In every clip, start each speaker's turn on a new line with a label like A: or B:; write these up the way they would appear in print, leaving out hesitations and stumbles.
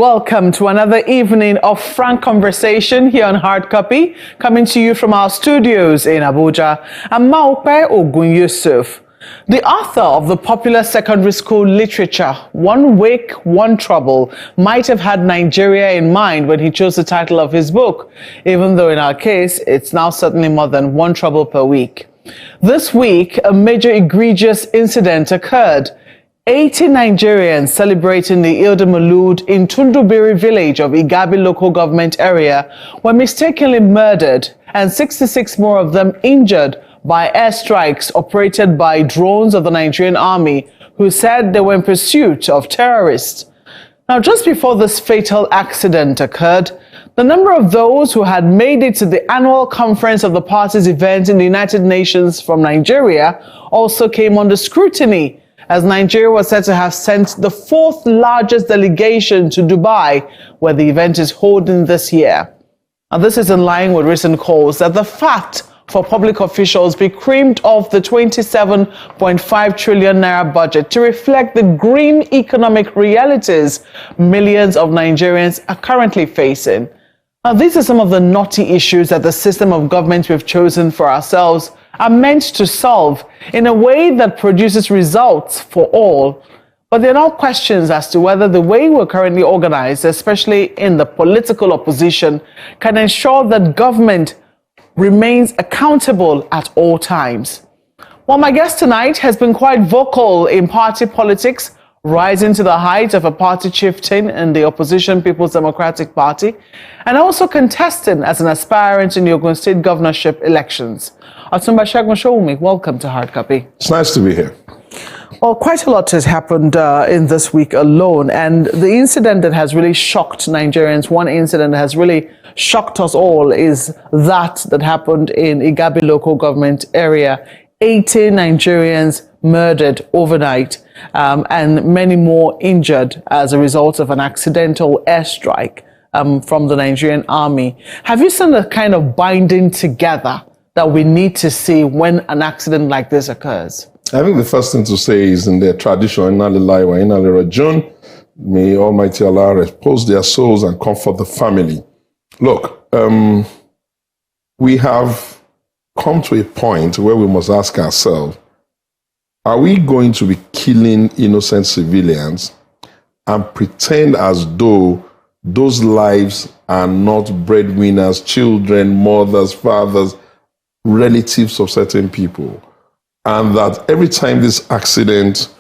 A: welcome to another evening of frank conversation here on Hard Copy, coming to you from our studios in Abuja. I'm Maupe Ogun Yusuf, the author of the popular secondary school literature, One Wake, One Trouble, might have had Nigeria in mind when he chose the title of his book, even though in our case, it's now certainly more than one trouble per week. This week, a major egregious incident occurred. 80 Nigerians celebrating the Eid al-Maulud in Tundubiri village of Igabi local government area were mistakenly murdered and 66 more of them injured by airstrikes operated by drones of the Nigerian army, who said they were in pursuit of terrorists. Now, just before this fatal accident occurred, the number of those who had made it to the annual conference of the party's event in the United Nations from Nigeria also came under scrutiny, as Nigeria was said to have sent the fourth largest delegation to Dubai, where the event is holding this year. Now, this is in line with recent calls that the fact for public officials be creamed off the 27.5 trillion naira budget to reflect the grim economic realities millions of Nigerians are currently facing. Now, these are some of the knotty issues that the system of government we've chosen for ourselves are meant to solve in a way that produces results for all. But there are now questions as to whether the way we're currently organized, especially in the political opposition, can ensure that government remains accountable at all times. Well, my guest tonight has been quite vocal in party politics, rising to the height of a party chieftain in the opposition People's Democratic Party, and also contesting as an aspirant in the Ogun State governorship elections. Otumba Sowunmi, welcome to Hard Copy.
B: It's nice to be here.
A: Well, quite a lot has happened in this week alone, and the incident that has really shocked Nigerians, one incident that has really shocked us all, is that happened in Igabi local government area. 80 Nigerians murdered overnight and many more injured as a result of an accidental airstrike from the Nigerian army. Have you seen the kind of binding together that we need to see when an accident like this occurs?
B: I think the first thing to say is, in their tradition, Inna Lillahi wa Inna Ilaihi Raji'un, may Almighty Allah repose their souls and comfort the family. Look, we have come to a point where we must ask ourselves, are we going to be killing innocent civilians and pretend as though those lives are not breadwinners, children, mothers, fathers, relatives of certain people, and that every time this accident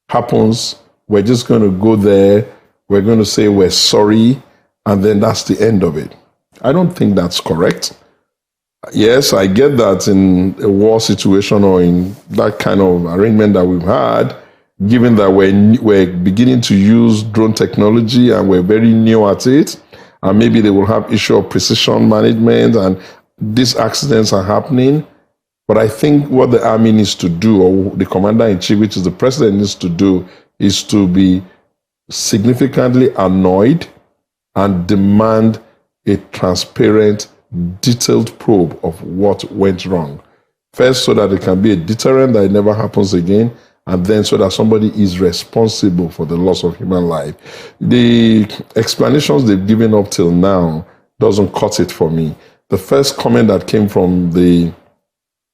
B: happens, we're just going to go there, we're going to say we're sorry, and then that's the end of it? I don't think that's correct. Yes, I get that in a war situation or in that kind of arrangement that we've had, given that we're beginning to use drone technology and we're very new at it, and maybe they will have issue of precision management and these accidents are happening. But I think what the army needs to do, or the commander-in-chief, which is the president, needs to do, is to be significantly annoyed and demand a transparent, detailed probe of what went wrong. First, so that it can be a deterrent that it never happens again, and then so that somebody is responsible for the loss of human life. The explanations they've given up till now doesn't cut it for me. The first comment that came from the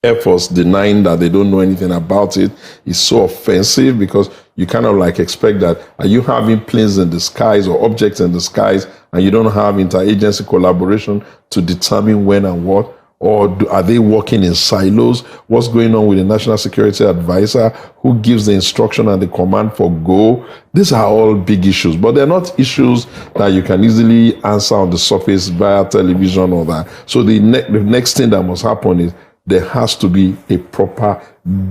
B: Air Force denying that they don't know anything about it is so offensive, because you kind of like expect that, are you having planes in the skies or objects in the skies and you don't have interagency collaboration to determine when and what? Or are they working in silos? What's going on with the National Security Advisor? Who gives the instruction and the command for go? These are all big issues, but they're not issues that you can easily answer on the surface via television or that. So the next thing that must happen is there has to be a proper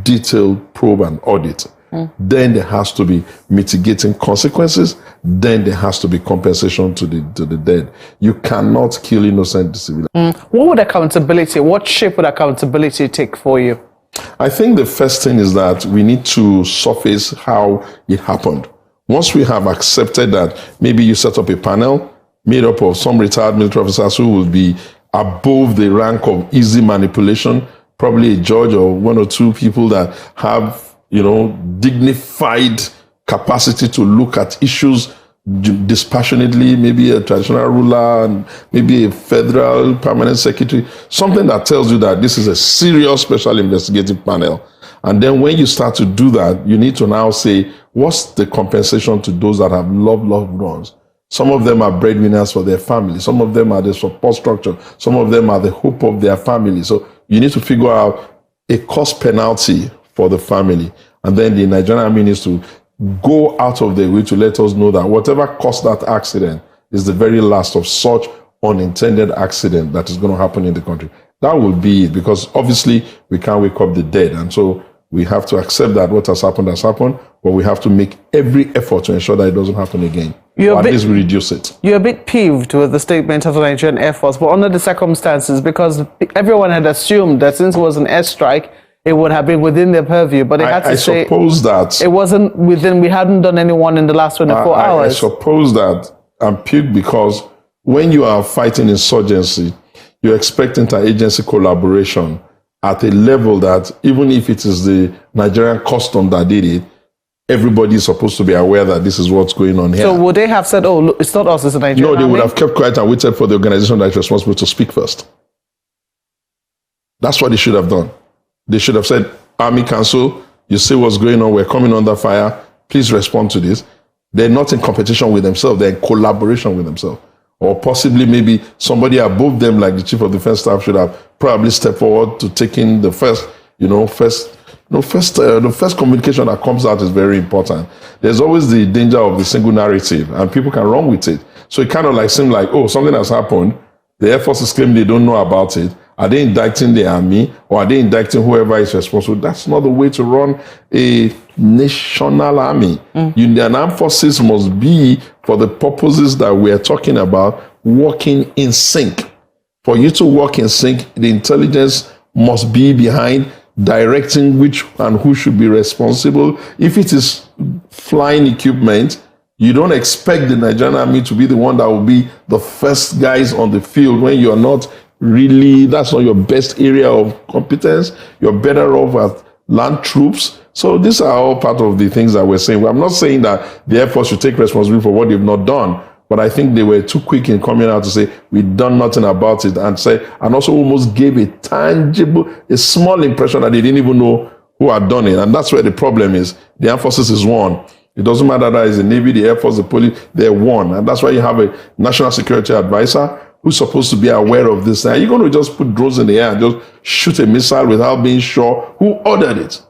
B: detailed probe and audit. Then there has to be mitigating consequences. Then there has to be compensation to the dead. You cannot kill innocent civilians.
A: What shape would accountability take for you?
B: I think the first thing is that we need to surface how it happened. Once we have accepted that maybe you set up a panel made up of some retired military officers who will be above the rank of easy manipulation, probably a judge or one or two people that have, dignified capacity to look at issues dispassionately, maybe a traditional ruler, and maybe a federal permanent secretary, something that tells you that this is a serious special investigative panel. And then when you start to do that, you need to now say, what's the compensation to those that have loved ones? Some of them are breadwinners for their family. Some of them are the support structure. Some of them are the hope of their family. So you need to figure out a cost penalty for the family. And then the Nigerian Army needs to go out of their way to let us know that whatever caused that accident is the very last of such unintended accident that is going to happen in the country. That will be it, because obviously we can't wake up the dead. And so we have to accept that what has happened, but we have to make every effort to ensure that it doesn't happen again. Or at least we reduce it.
A: You're a bit peeved with the statement of the Nigerian Air Force, but under the circumstances, because everyone had assumed that since it was an airstrike, it would have been within their purview, but they had to say...
B: I suppose that...
A: It wasn't within... We hadn't done anyone in the last 24 hours.
B: I suppose that I'm peeved because when you are fighting insurgency, you expect interagency collaboration at a level that even if it is the Nigerian custom that did it, everybody is supposed to be aware that this is what's going on here.
A: So would they have said, oh, look, it's not us, it's the Nigerian
B: Army? No, they would have kept quiet and waited for the organization that is responsible to speak first. That's what they should have done. They should have said, Army Council, you see what's going on, we're coming under fire, please respond to this. They're not in competition with themselves, they're in collaboration with themselves. Or possibly maybe somebody above them, like the Chief of Defense Staff, should have probably stepped forward to taking the first communication that comes out is very important. There's always the danger of the single narrative, and people can run with it. So it kind of like seems like, oh, something has happened. The Air Force is claiming they don't know about it. Are they indicting the Army, or are they indicting whoever is responsible? That's not the way to run a national army. Union Armed Forces must be, for the purposes that we are talking about, working in sync. For you to work in sync, the intelligence must be behind directing which and who should be responsible. If it is flying equipment, you don't expect the Nigerian Army to be the one that will be the first guys on the field when you're not really, that's not your best area of competence. You're better off at land troops. So these are all part of the things that we're saying. I'm not saying that the Air Force should take responsibility for what they've not done, but I think they were too quick in coming out to say, we've done nothing about it, and also almost gave a small impression that they didn't even know who had done it. And that's where the problem is. The Armed Forces is one. It doesn't matter that it's the Navy, the Air Force, the police, they're one. And that's why you have a national security advisor who's supposed to be aware of this. Are you going to just put drones in the air and just shoot a missile without being sure who ordered it?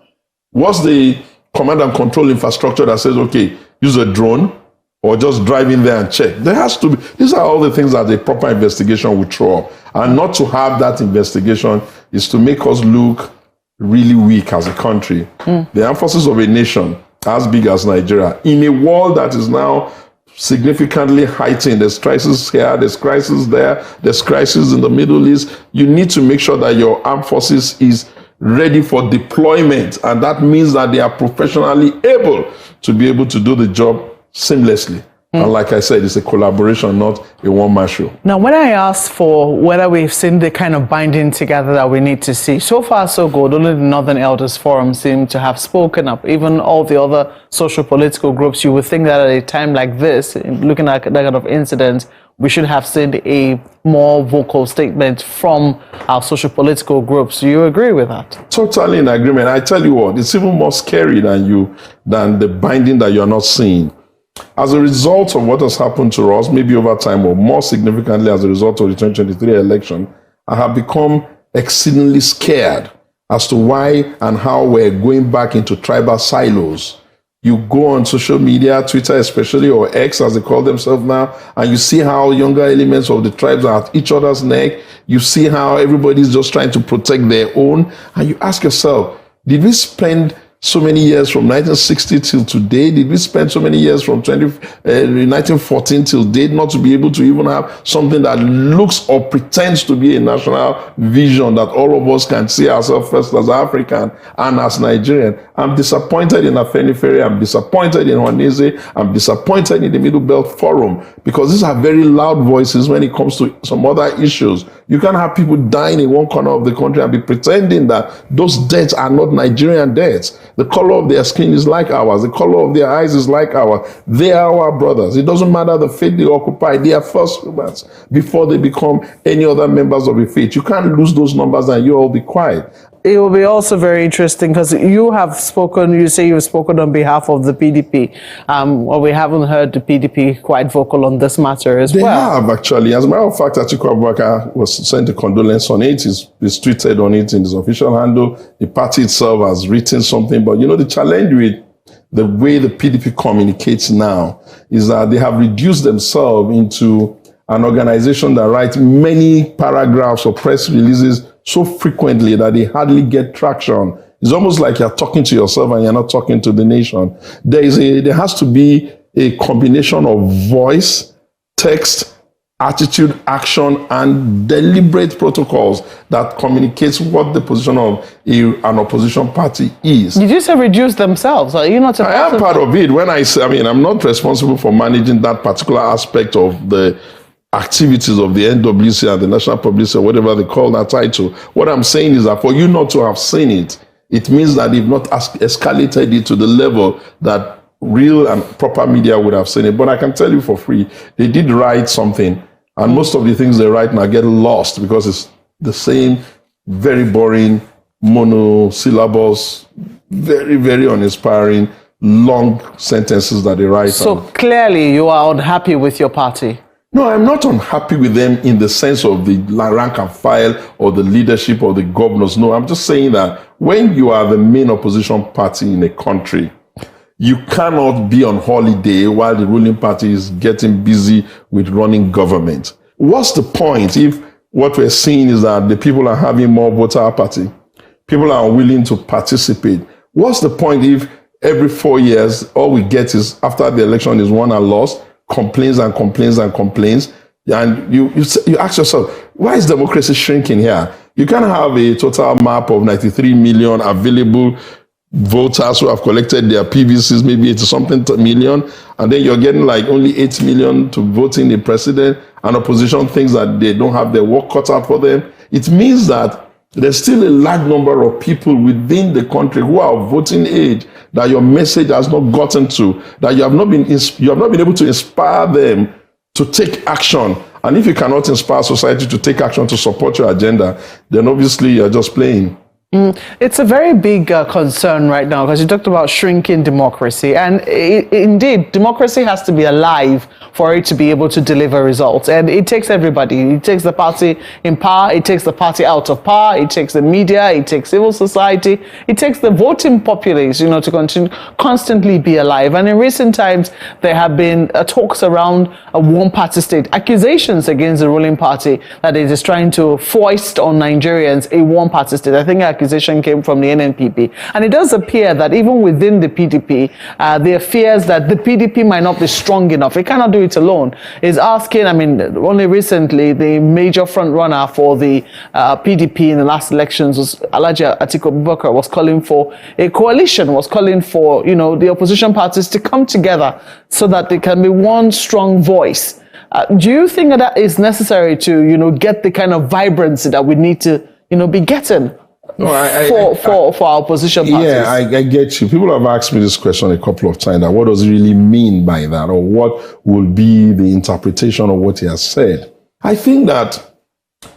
B: What's the command and control infrastructure that says, okay, use a drone or just drive in there and check? There has to be, these are all the things that a proper investigation will throw up. And not to have that investigation is to make us look really weak as a country. The armed forces of a nation as big as Nigeria, in a world that is now significantly heightened, there's crisis here, there's crisis there, there's crisis in the Middle East, you need to make sure that your armed forces is ready for deployment, and that means that they are professionally able to be able to do the job seamlessly. And like I said, it's a collaboration, not a one-man show.
A: Now, when I asked for whether we've seen the kind of binding together that we need to see, so far so good. Only the Northern Elders Forum seem to have spoken up. Even all the other social political groups, you would think that at a time like this, looking at that kind of incident, we should have seen a more vocal statement from our social political groups. Do you agree with that? Totally
B: in agreement. I tell you what, it's even more scary than the binding that you're not seeing. As a result of what has happened to us, maybe over time, or more significantly as a result of the 2023 election, I have become exceedingly scared as to why and how we're going back into tribal silos. You go on social media, Twitter especially, or X as they call themselves now, and you see how younger elements of the tribes are at each other's neck. You see how everybody's just trying to protect their own. And you ask yourself, did we spend so many years from 1960 till today? Did we spend so many years from 1914 till date not to be able to even have something that looks or pretends to be a national vision that all of us can see ourselves first as African and as Nigerian? I'm disappointed in Afenifere, I'm disappointed in Waneze, I'm disappointed in the Middle Belt Forum, because these are very loud voices when it comes to some other issues. You can't have people dying in one corner of the country and be pretending that those deaths are not Nigerian deaths. The color of their skin is like ours. The color of their eyes is like ours. They are our brothers. It doesn't matter the faith they occupy. They are first humans before they become any other members of a faith. You can't lose those numbers and you all be quiet.
A: It will be also very interesting because you have spoken, you say you've spoken on behalf of the PDP. Well, we haven't heard the PDP quite vocal on this matter as well.
B: They have, actually. As a matter of fact, Atiku Abubakar was sent a condolence on it. He's tweeted on it in his official handle. The party itself has written something. But, the challenge with the way the PDP communicates now is that they have reduced themselves into an organization that writes many paragraphs or press releases so frequently that they hardly get traction. It's almost like you're talking to yourself and you're not talking to the nation. There has to be a combination of voice, text, attitude, action, and deliberate protocols that communicates what the position of an opposition party is.
A: Did you say reduce themselves? Are you not?
B: I am part of it. When I say, I'm not responsible for managing that particular aspect of the activities of the NWC and the National Publicity, or whatever they call that title. What I'm saying is that for you not to have seen it, it means that they've not escalated it to the level that real and proper media would have seen it. But I can tell you for free, they did write something, and most of the things they write now get lost because it's the same very boring monosyllables, very, very uninspiring, long sentences that they write.
A: So clearly you are unhappy with your party.
B: No, I'm not unhappy with them in the sense of the rank and file or the leadership or the governors. No, I'm just saying that when you are the main opposition party in a country, you cannot be on holiday while the ruling party is getting busy with running government. What's the point if what we're seeing is that the people are having more voter apathy? People are unwilling to participate. What's the point if every 4 years, all we get is after the election is won and lost, complaints and complaints and complaints, and you ask yourself, why is democracy shrinking here? You can have a total map of 93 million available voters who have collected their PVCs, maybe 80-something million, and then you're getting like only 8 million to vote in the president, and opposition thinks that they don't have their work cut out for them. It means that there's still a large number of people within the country who are of voting age that your message has not gotten to, that you have not been able to inspire them to take action. And if you cannot inspire society to take action to support your agenda, then obviously you're just playing.
A: It's a very big concern right now because you talked about shrinking democracy, and indeed democracy has to be alive for it to be able to deliver results, and it takes everybody. It takes the party in power, it takes the party out of power, it takes the media, it takes civil society, it takes the voting populace, to constantly be alive. And in recent times there have been talks around a one-party state, accusations against the ruling party that it is trying to foist on Nigerians a one-party state. I think accusation came from the NNPP, and it does appear that even within the PDP, there are fears that the PDP might not be strong enough. It cannot do it alone. It's asking, only recently, the major front runner for the PDP in the last elections was Alhaji Atiku Abubakar, was calling for a coalition, was calling for, the opposition parties to come together so that there can be one strong voice. Do you think that is necessary to, get the kind of vibrancy that we need to, be getting? For our opposition parties?
B: Yeah, I get you. People have asked me this question a couple of times. That what does he really mean by that? Or what will be the interpretation of what he has said? I think that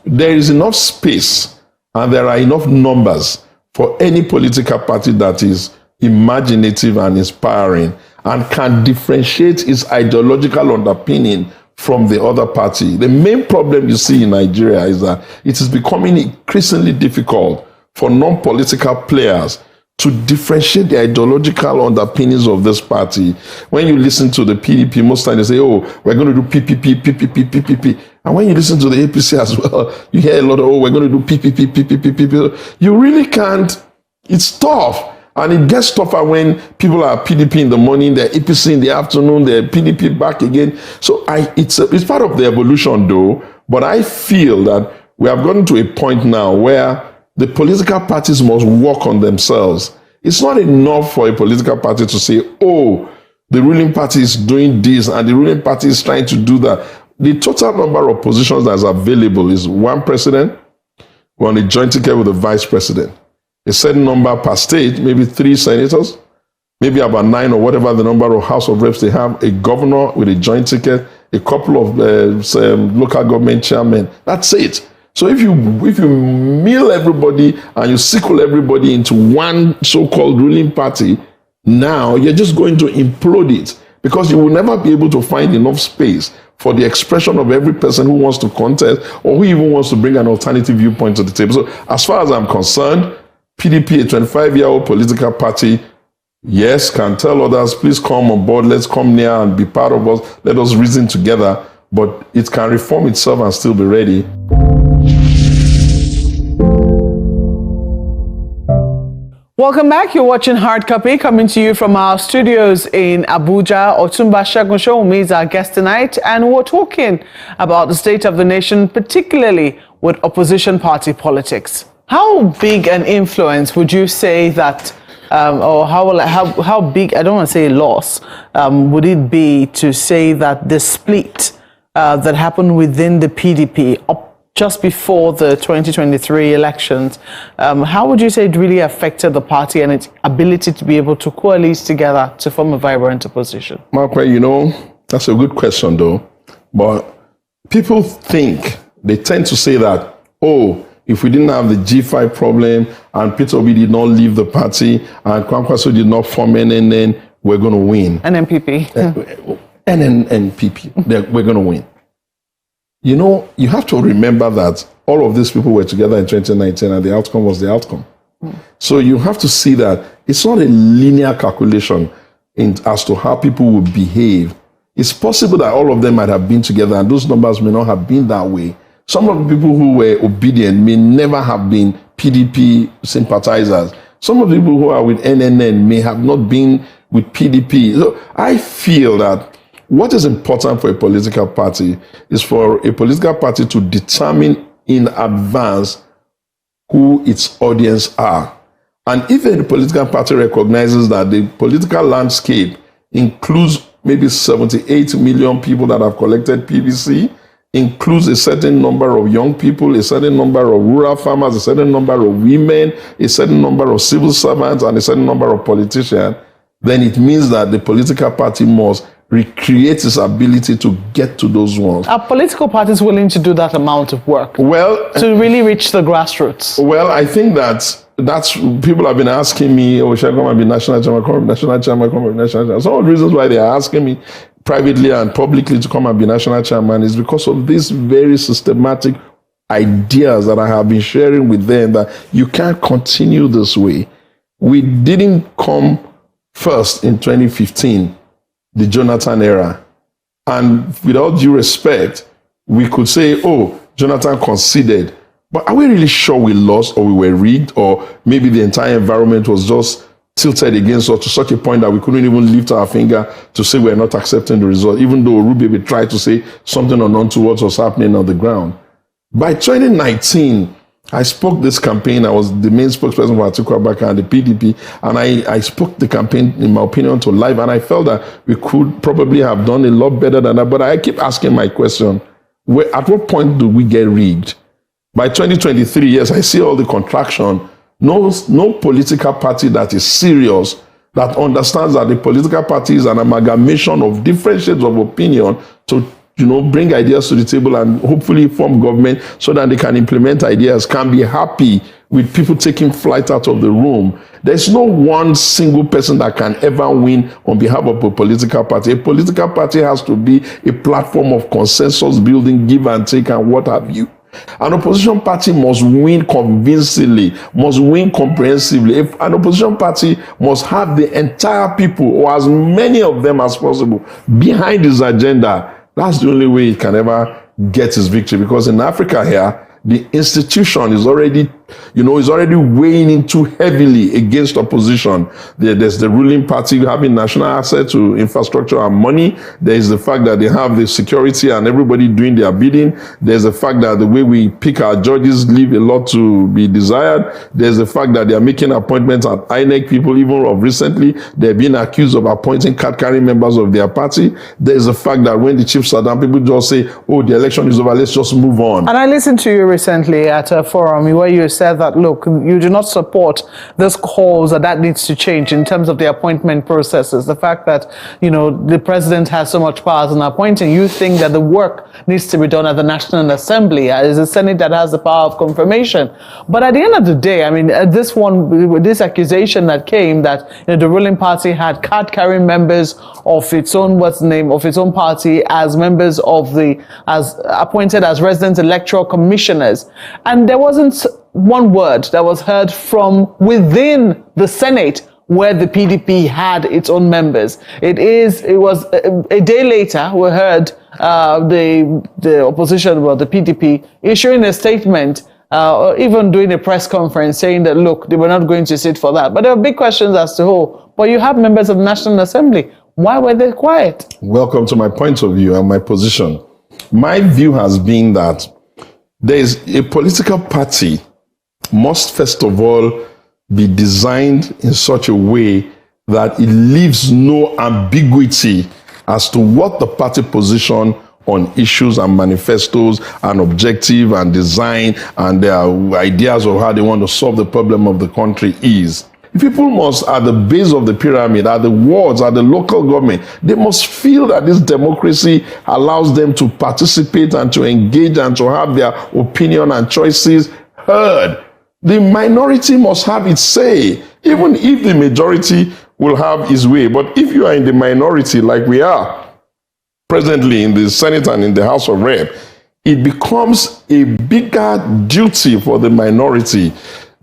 B: there is enough space and there are enough numbers for any political party that is imaginative and inspiring and can differentiate its ideological underpinning from the other party. The main problem you see in Nigeria is that it is becoming increasingly difficult for non-political players to differentiate the ideological underpinnings of this party. When you listen to the PDP, most times they say, oh, we're going to do PPP. And when you listen to the APC as well, you hear a lot of, oh, we're going to do PPP. You really can't. It's tough. And it gets tougher when people are PDP in the morning, they're APC in the afternoon, they're PDP back again. So it's part of the evolution though, but I feel that we have gotten to a point now where the political parties must work on themselves. It's not enough for a political party to say, oh, the ruling party is doing this and the ruling party is trying to do that. The total number of positions that is available is one president, we're on a joint ticket with the vice president. a certain number per state, maybe 3 senators, maybe about 9 or whatever the number of House of Reps they have, a governor with a joint ticket, a couple of local government chairmen. That's it. So if you mill everybody and you sickle everybody into one so-called ruling party, now you're just going to implode it, because you will never be able to find enough space for the expression of every person who wants to contest or who even wants to bring an alternative viewpoint to the table. So as far as I'm concerned, PDP, a 25-year-old political party, yes, can tell others, please come on board, let's come near and be part of us, let us reason together, but it can reform itself and still be ready.
A: Welcome back. You're watching Hard Copy, coming to you from our studios in Abuja. Otumba Sowunmi is our guest tonight, and we're talking about the state of the nation, particularly with opposition party politics. How big an influence would you say that, or how big, I don't want to say loss, would it be to say that the split that happened within the PDP just before the 2023 elections, how would you say it really affected the party and its ability to be able to coalesce together to form a vibrant opposition?
B: Mark, you know, that's a good question though. But people they tend to say that, oh, if we didn't have the G5 problem and Peter Obi did not leave the party and Kwankwaso did not form NNN, we're going to win.
A: NNPP.
B: NNPP, we're going to win. You know, you have to remember that all of these people were together in 2019 and the outcome was the outcome. So you have to see that it's not a linear calculation as to how people will behave. It's possible that all of them might have been together and those numbers may not have been that way. Some of the people who were obedient may never have been PDP sympathizers. Some of the people who are with NNN may have not been with PDP. So I feel that what is important for a political party is for a political party to determine in advance who its audience are. And if a political party recognizes that the political landscape includes maybe 78 million people that have collected PVC, includes a certain number of young people, a certain number of rural farmers, a certain number of women, a certain number of civil servants, and a certain number of politicians, then it means that the political party must recreate its ability to get to those ones.
A: Are political parties willing to do that amount of work?
B: Well,
A: to really reach the grassroots?
B: Well, I think that's people have been asking me, oh, should I come and be national chairman, come and be national chairman, come and be national chairman. Some of the reasons why they are asking me privately and publicly to come and be national chairman is because of these very systematic ideas that I have been sharing with them, that you can't continue this way. We didn't come first in 2015. The Jonathan era. And without due respect, we could say, oh, Jonathan conceded. But are we really sure we lost or we were rigged, or maybe the entire environment was just tilted against us to such a point that we couldn't even lift our finger to say we're not accepting the result, even though Rubebe tried to say something untoward was happening on the ground. By 2019, I spoke this campaign. I was the main spokesperson for Atiku Abubakar and the PDP, and I spoke the campaign, in my opinion, to life, and I felt that we could probably have done a lot better than that. But I keep asking my question, at what point do we get rigged? By 2023, yes, I see all the contraction. No political party that is serious, that understands that the political party is an amalgamation of different shades of opinion to bring ideas to the table and hopefully form government so that they can implement ideas, can be happy with people taking flight out of the room. There's no one single person that can ever win on behalf of a political party. A political party has to be a platform of consensus building, give and take, and what have you. An opposition party must win convincingly, must win comprehensively. If an opposition party must have the entire people, or as many of them as possible, behind its agenda, that's the only way it can ever get its victory. Because in Africa here, the institution is already, weighing in too heavily against opposition. There's the ruling party having national access to infrastructure and money. There's the fact that they have the security and everybody doing their bidding. There's the fact that the way we pick our judges leave a lot to be desired. There's the fact that they are making appointments at INEC. People, even of recently, they're being accused of appointing card-carrying members of their party. There's the fact that when the chiefs are down, people just say, oh, the election is over, let's just move on.
A: And I listened to you recently at a forum where you said said that, look, you do not support this cause that needs to change in terms of the appointment processes. The fact that, the president has so much power in appointing, you think that the work needs to be done at the National Assembly. It's the Senate that has the power of confirmation. But at the end of the day, this accusation that came that the ruling party had card-carrying members of its own party as members as appointed as resident electoral commissioners, and there wasn't one word that was heard from within the Senate where the PDP had its own members. It was a day later we heard the opposition, the PDP, issuing a statement, even doing a press conference saying that, look, they were not going to sit for that. But there were big questions as to, but you have members of the National Assembly. Why were they quiet?
B: Welcome to my point of view and my position. My view has been that there is a political party must first of all be designed in such a way that it leaves no ambiguity as to what the party position on issues and manifestos and objective and design and their ideas of how they want to solve the problem of the country is. People must, at the base of the pyramid, at the wards, at the local government, they must feel that this democracy allows them to participate and to engage and to have their opinion and choices heard. The minority must have its say, even if the majority will have its way. But if you are in the minority, like we are presently in the Senate and in the House of Rep, it becomes a bigger duty for the minority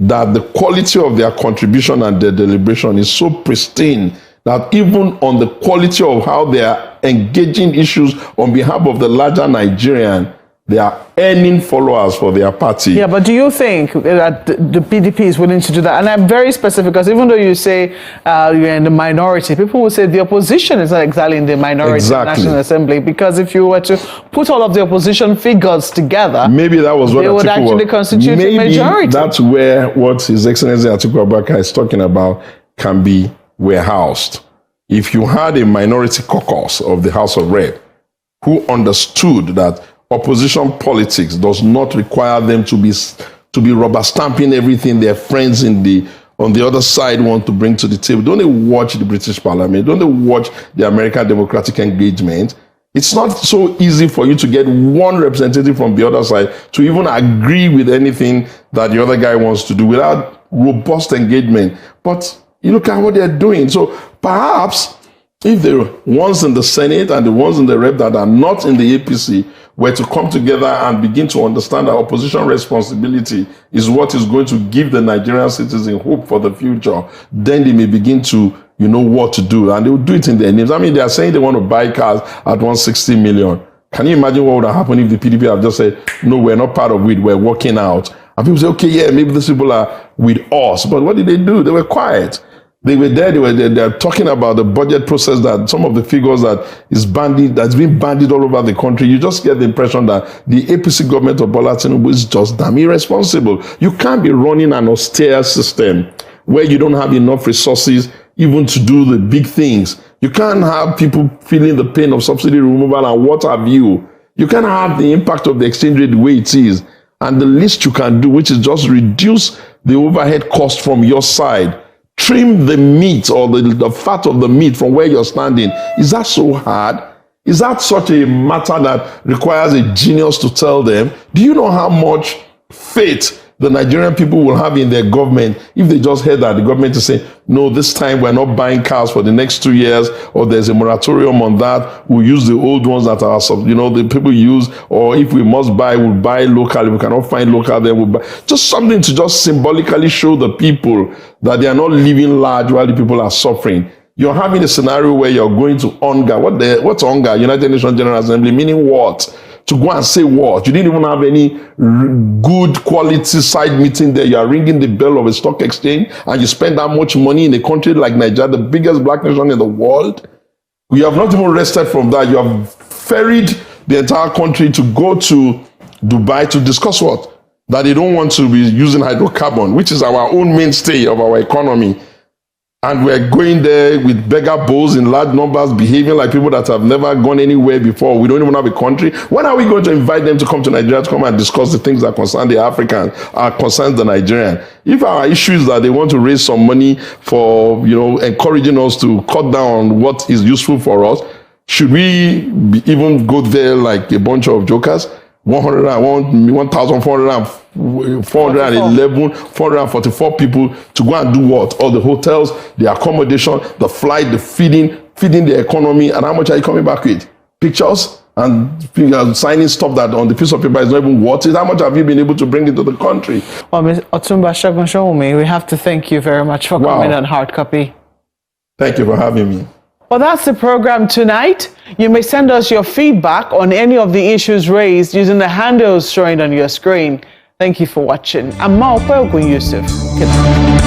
B: that the quality of their contribution and their deliberation is so pristine that even on the quality of how they are engaging issues on behalf of the larger Nigerian, they are earning followers for their party.
A: Yeah, but do you think that the PDP is willing to do that? And I'm very specific, because even though you say you're in the minority, people will say the opposition is not exactly in the minority in the National Assembly, because if you were to put all of the opposition figures together,
B: maybe that was what
A: they would actually constitute a majority.
B: That's where what His Excellency Atiku Abubakar is talking about can be warehoused. If you had a minority caucus of the House of Rep who understood that opposition politics does not require them to be rubber stamping everything their friends on the other side want to bring to the table. Don't they watch the British Parliament? Don't they watch the American Democratic Engagement? It's not so easy for you to get one representative from the other side to even agree with anything that the other guy wants to do without robust engagement. But you look at what they're doing. So perhaps if the ones in the Senate and the ones in the Rep that are not in the APC were to come together and begin to understand that opposition responsibility is what is going to give the Nigerian citizen hope for the future, then they may begin to, what to do. And they will do it in their names. They are saying they want to buy cars at 160 million. Can you imagine what would have happened if the PDP have just said, no, we're not part of it, we're working out. And people say, okay, yeah, maybe these people are with us. But what did they do? They were quiet. They were there, they're talking about the budget process, that some of the figures that's been bandied all over the country. You just get the impression that the APC government of Bola Tinubu is just damn irresponsible. You can't be running an austere system where you don't have enough resources even to do the big things. You can't have people feeling the pain of subsidy removal and what have you. You can't have the impact of the exchange rate the way it is. And the least you can do, which is just reduce the overhead cost from your side. Trim the meat or the fat of the meat from where you're standing. Is that so hard? Is that such a matter that requires a genius to tell them? Do you know how much faith the Nigerian people will have in their government if they just heard that the government is saying, no, this time we're not buying cars for the next 2 years, or there's a moratorium on that. We'll use the old ones that are, the people use, or if we must buy, we'll buy local. If we cannot find local, then we'll buy. Just something to just symbolically show the people that they are not living large while the people are suffering. You're having a scenario where you're going to UNGA. What's UNGA? United Nations General Assembly, meaning what? To go and say what? You didn't even have any good quality side meeting there. You are ringing the bell of a stock exchange and you spend that much money in a country like Nigeria, the biggest black nation in the world. We have not even rested from that. You have ferried the entire country to go to Dubai to discuss what? That they don't want to be using hydrocarbon, which is our own mainstay of our economy. And we're going there with beggar bowls in large numbers, behaving like people that have never gone anywhere before. We don't even have a country. When are we going to invite them to come to Nigeria to come and discuss the things that concern the Africans, concern the Nigerian? If our issue is that they want to raise some money for, encouraging us to cut down on what is useful for us, should we even go there like a bunch of jokers? 444 people to go and do what? All the hotels, the accommodation, the flight, the feeding the economy, and how much are you coming back with? Pictures and signing stuff that on the piece of paper is not even worth it. How much have you been able to bring into the country?
A: Well, Ms. Otumba Sowunmi, we have to thank you very much for coming on Hard Copy.
B: Thank you for having me.
A: Well, that's the program tonight. You may send us your feedback on any of the issues raised using the handles showing on your screen. Thank you for watching. I'm Maokwe Ogun Yusuf. Good night.